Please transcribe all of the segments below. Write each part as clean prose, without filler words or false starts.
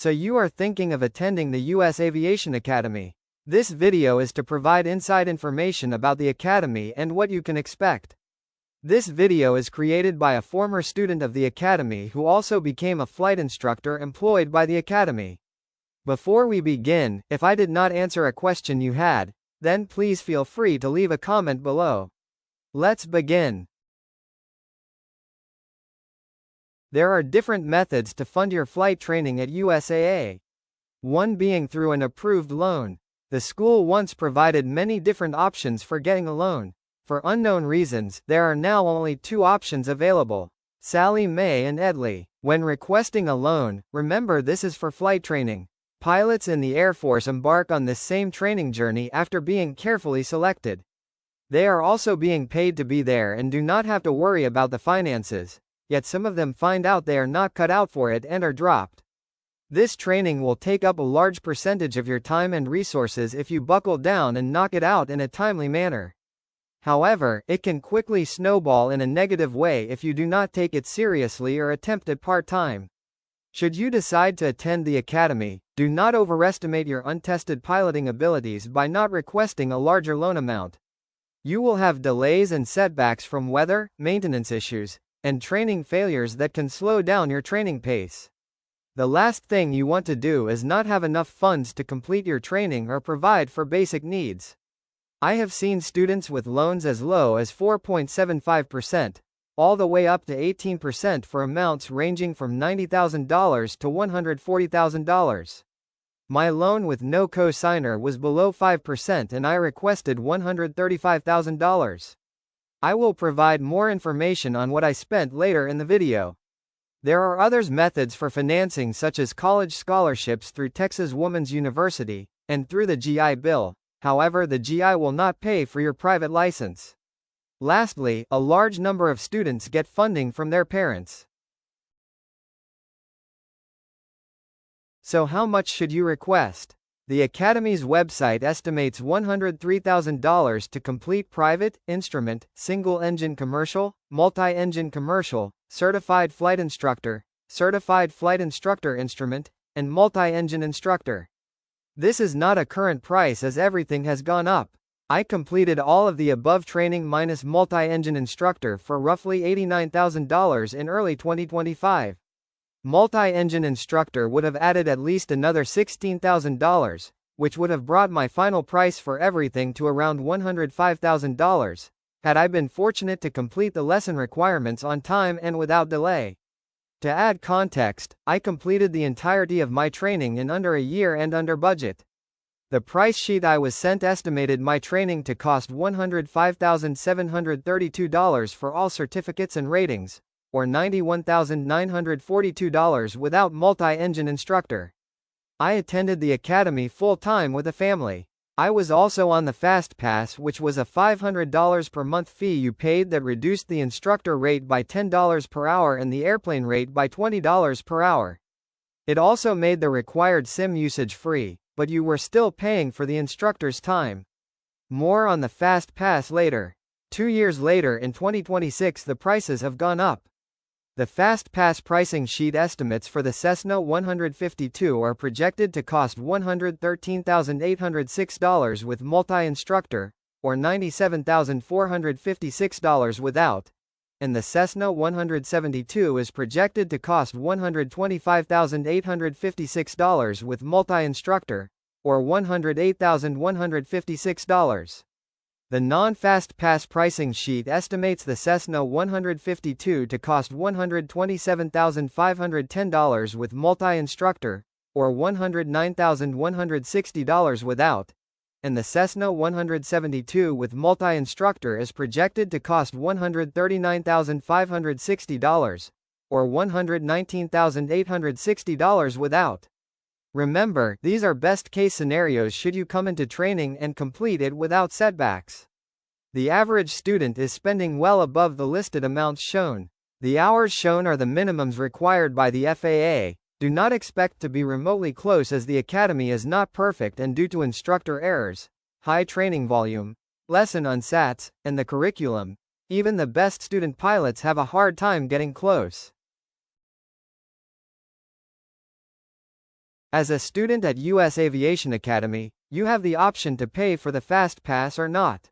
So you are thinking of attending the US Aviation Academy. This video is to provide inside information about the Academy and what you can expect. This video is created by a former student of the Academy who also became a flight instructor employed by the Academy. Before we begin, if I did not answer a question you had, then please feel free to leave a comment below. Let's begin. There are different methods to fund your flight training at USAA. One being through an approved loan. The school once provided many different options for getting a loan. For unknown reasons, there are now only two options available: Sallie Mae and Edley. When requesting a loan, remember this is for flight training. Pilots in the Air Force embark on this same training journey after being carefully selected. They are also being paid to be there and do not have to worry about the finances. Yet some of them find out they are not cut out for it and are dropped. This training will take up a large percentage of your time and resources if you buckle down and knock it out in a timely manner. However, it can quickly snowball in a negative way if you do not take it seriously or attempt it part-time. Should you decide to attend the Academy, do not overestimate your untested piloting abilities by not requesting a larger loan amount. You will have delays and setbacks from weather, maintenance issues, and training failures that can slow down your training pace. The last thing you want to do is not have enough funds to complete your training or provide for basic needs. I have seen students with loans as low as 4.75%, all the way up to 18% for amounts ranging from $90,000 to $140,000. My loan with no co-signer was below 5% and I requested $135,000. I will provide more information on what I spent later in the video. There are other methods for financing such as college scholarships through Texas Woman's University, and through the GI Bill. However, the GI will not pay for your private license. Lastly, a large number of students get funding from their parents. So how much should you request? The Academy's website estimates $103,000 to complete private, instrument, single-engine commercial, multi-engine commercial, certified flight instructor instrument, and multi-engine instructor. This is not a current price as everything has gone up. I completed all of the above training minus multi-engine instructor for roughly $89,000 in early 2025. Multi-engine instructor would have added at least another $16,000, which would have brought my final price for everything to around $105,000, had I been fortunate to complete the lesson requirements on time and without delay. To add context, I completed the entirety of my training in under a year and under budget. The price sheet I was sent estimated my training to cost $105,732 for all certificates and ratings, or $91,942 without multi-engine instructor. I attended the Academy full-time with a family. I was also on the Fast Pass, which was a $500 per month fee you paid that reduced the instructor rate by $10 per hour and the airplane rate by $20 per hour. It also made the required SIM usage free, but you were still paying for the instructor's time. More on the Fast Pass later. 2 years later in 2026 the prices have gone up. The Fast Pass pricing sheet estimates for the Cessna 152 are projected to cost $113,806 with multi-instructor, or $97,456 without, and the Cessna 172 is projected to cost $125,856 with multi-instructor, or $108,156. The non-Fast Pass pricing sheet estimates the Cessna 152 to cost $127,510 with multi-instructor, or $109,160 without, and the Cessna 172 with multi-instructor is projected to cost $139,560, or $119,860 without. Remember, these are best-case scenarios should you come into training and complete it without setbacks. The average student is spending well above the listed amounts shown. The hours shown are the minimums required by the FAA. Do not expect to be remotely close as the Academy is not perfect and due to instructor errors, high training volume, lesson unsats, and the curriculum, even the best student pilots have a hard time getting close. As a student at US Aviation Academy, you have the option to pay for the Fast Pass or not.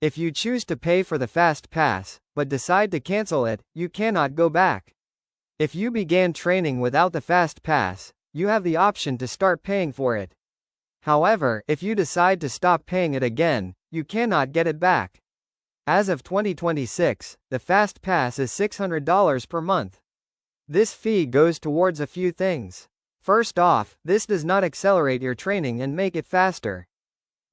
If you choose to pay for the Fast Pass, but decide to cancel it, you cannot go back. If you began training without the Fast Pass, you have the option to start paying for it. However, if you decide to stop paying it again, you cannot get it back. As of 2026, the Fast Pass is $600 per month. This fee goes towards a few things. First off, this does not accelerate your training and make it faster.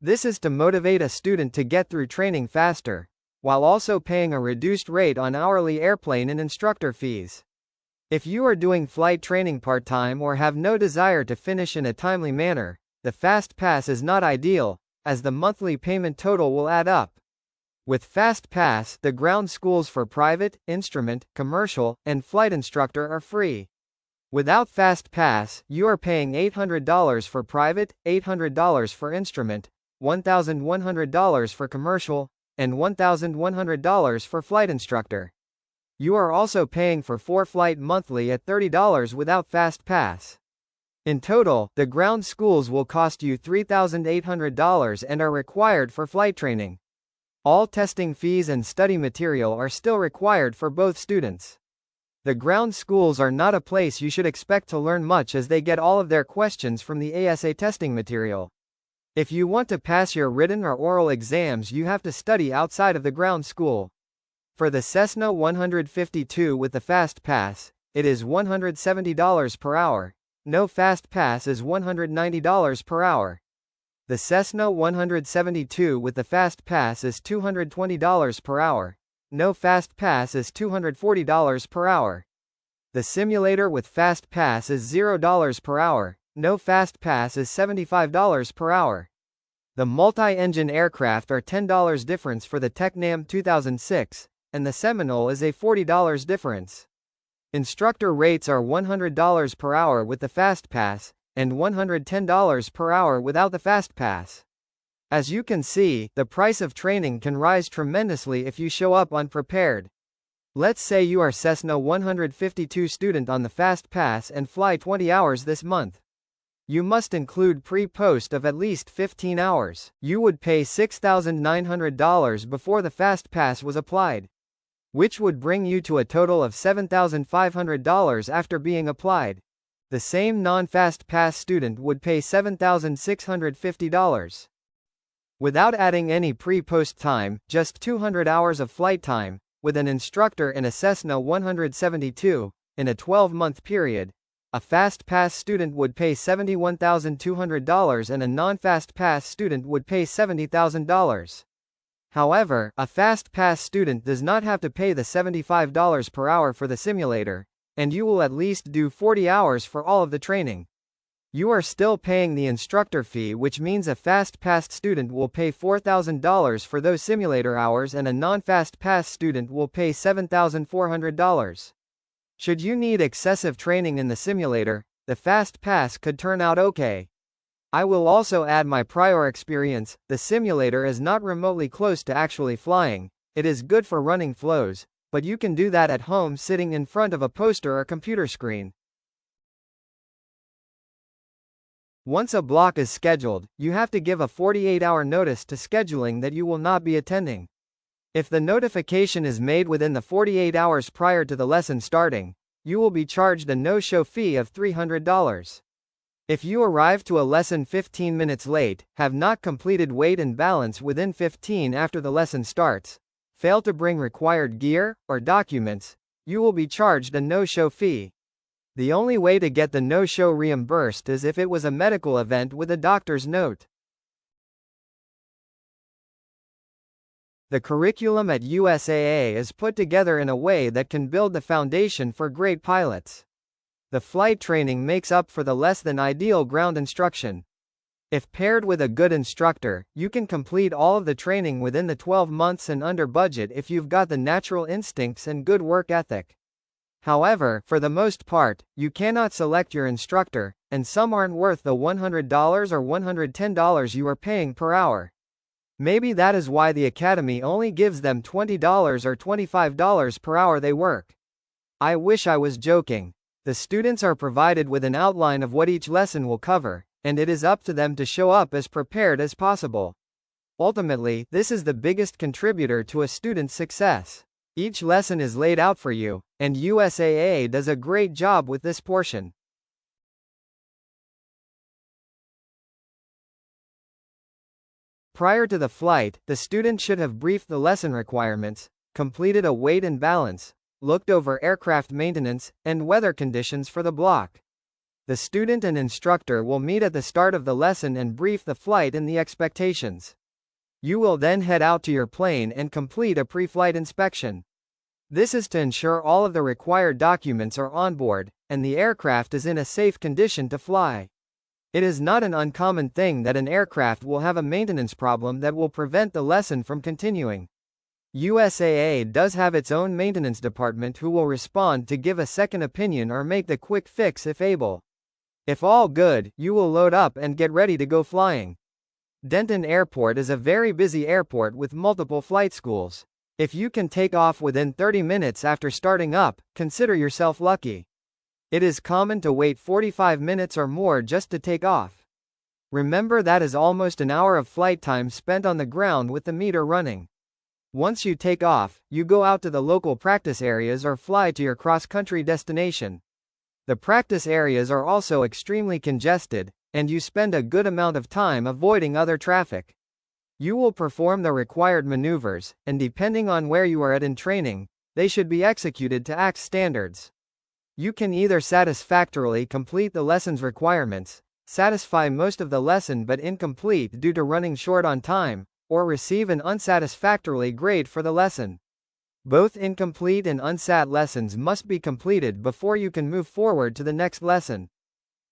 This is to motivate a student to get through training faster, while also paying a reduced rate on hourly airplane and instructor fees. If you are doing flight training part-time or have no desire to finish in a timely manner, the Fast Pass is not ideal, as the monthly payment total will add up. With Fast Pass, the ground schools for private, instrument, commercial, and flight instructor are free. Without Fast Pass, you are paying $800 for private, $800 for instrument, $1,100 for commercial, and $1,100 for flight instructor. You are also paying for 4 flight monthly at $30 without Fast Pass. In total, the ground schools will cost you $3,800 and are required for flight training. All testing fees and study material are still required for both students. The ground schools are not a place you should expect to learn much, as they get all of their questions from the ASA testing material. If you want to pass your written or oral exams, you have to study outside of the ground school. For the Cessna 152 with the Fast Pass, it is $170 per hour. No Fast Pass is $190 per hour. The Cessna 172 with the Fast Pass is $220 per hour. No Fast Pass is $240 per hour. The simulator with Fast Pass is $0 per hour. No Fast Pass is $75 per hour. The multi-engine aircraft are $10 difference for the Tecnam 2006, and the Seminole is a $40 difference. Instructor rates are $100 per hour with the Fast Pass, and $110 per hour without the Fast Pass. As you can see, the price of training can rise tremendously if you show up unprepared. Let's say you are Cessna 152 student on the Fast Pass and fly 20 hours this month. You must include pre-post of at least 15 hours. You would pay $6,900 before the Fast Pass was applied, which would bring you to a total of $7,500 after being applied. The same non-Fast Pass student would pay $7,650. Without adding any pre-post time, just 200 hours of flight time, with an instructor in a Cessna 172, in a 12-month period, a Fast Pass student would pay $71,200 and a non-Fast Pass student would pay $70,000. However, a Fast Pass student does not have to pay the $75 per hour for the simulator, and you will at least do 40 hours for all of the training. You are still paying the instructor fee, which means a Fast Pass student will pay $4,000 for those simulator hours and a non-Fast Pass student will pay $7,400. Should you need excessive training in the simulator, the Fast Pass could turn out okay. I will also add my prior experience. The simulator is not remotely close to actually flying. It is good for running flows, but you can do that at home sitting in front of a poster or computer screen. Once a block is scheduled, you have to give a 48-hour notice to scheduling that you will not be attending. If the notification is made within the 48 hours prior to the lesson starting, you will be charged a no-show fee of $300. If you arrive to a lesson 15 minutes late, have not completed weight and balance within 15 after the lesson starts, fail to bring required gear or documents, you will be charged a no-show fee. The only way to get the no-show reimbursed is if it was a medical event with a doctor's note. The curriculum at USAA is put together in a way that can build the foundation for great pilots. The flight training makes up for the less than ideal ground instruction. If paired with a good instructor, you can complete all of the training within the 12 months and under budget if you've got the natural instincts and good work ethic. However, for the most part, you cannot select your instructor, and some aren't worth the $100 or $110 you are paying per hour. Maybe that is why the Academy only gives them $20 or $25 per hour they work. I wish I was joking. The students are provided with an outline of what each lesson will cover, and it is up to them to show up as prepared as possible. Ultimately, this is the biggest contributor to a student's success. Each lesson is laid out for you, and USAA does a great job with this portion. Prior to the flight, the student should have briefed the lesson requirements, completed a weight and balance, looked over aircraft maintenance, and weather conditions for the block. The student and instructor will meet at the start of the lesson and brief the flight and the expectations. You will then head out to your plane and complete a pre-flight inspection. This is to ensure all of the required documents are on board, and the aircraft is in a safe condition to fly. It is not an uncommon thing that an aircraft will have a maintenance problem that will prevent the lesson from continuing. USAA does have its own maintenance department who will respond to give a second opinion or make the quick fix if able. If all good, you will load up and get ready to go flying. Denton Airport is a very busy airport with multiple flight schools. If you can take off within 30 minutes after starting up, consider yourself lucky. It is common to wait 45 minutes or more just to take off. Remember that is almost an hour of flight time spent on the ground with the meter running. Once you take off, you go out to the local practice areas or fly to your cross-country destination. The practice areas are also extremely congested, and you spend a good amount of time avoiding other traffic. You will perform the required maneuvers, and depending on where you are at in training, they should be executed to ACT standards. You can either satisfactorily complete the lesson's requirements, satisfy most of the lesson but incomplete due to running short on time, or receive an unsatisfactory grade for the lesson. Both incomplete and unsat lessons must be completed before you can move forward to the next lesson.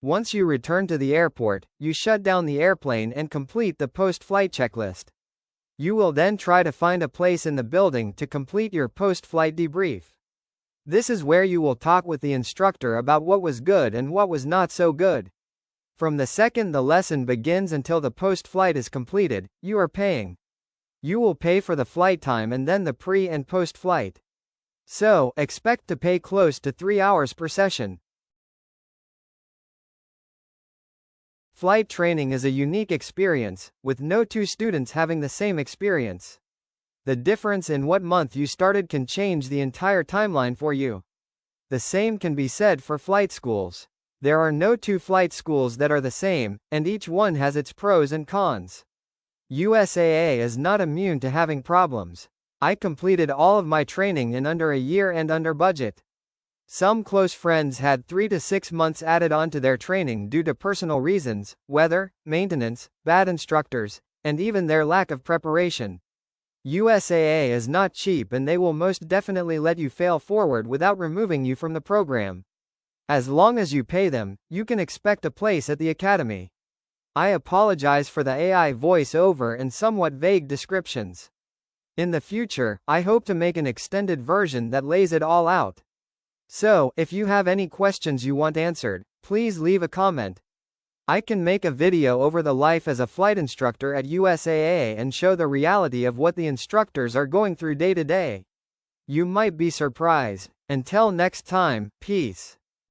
Once you return to the airport, you shut down the airplane and complete the post-flight checklist. You will then try to find a place in the building to complete your post-flight debrief. This is where you will talk with the instructor about what was good and what was not so good. From the second the lesson begins until the post-flight is completed, you are paying. You will pay for the flight time and then the pre- and post-flight. So, expect to pay close to 3 hours per session. Flight training is a unique experience, with no two students having the same experience. The difference in what month you started can change the entire timeline for you. The same can be said for flight schools. There are no two flight schools that are the same, and each one has its pros and cons. USAA is not immune to having problems. I completed all of my training in under a year and under budget. Some close friends had 3 to 6 months added on to their training due to personal reasons, weather, maintenance, bad instructors, and even their lack of preparation. USAA is not cheap and they will most definitely let you fail forward without removing you from the program. As long as you pay them, you can expect a place at the academy. I apologize for the AI voice-over and somewhat vague descriptions. In the future, I hope to make an extended version that lays it all out. So, if you have any questions you want answered, please leave a comment. I can make a video over the life as a flight instructor at USAA and show the reality of what the instructors are going through day to day. You might be surprised. Until next time, peace.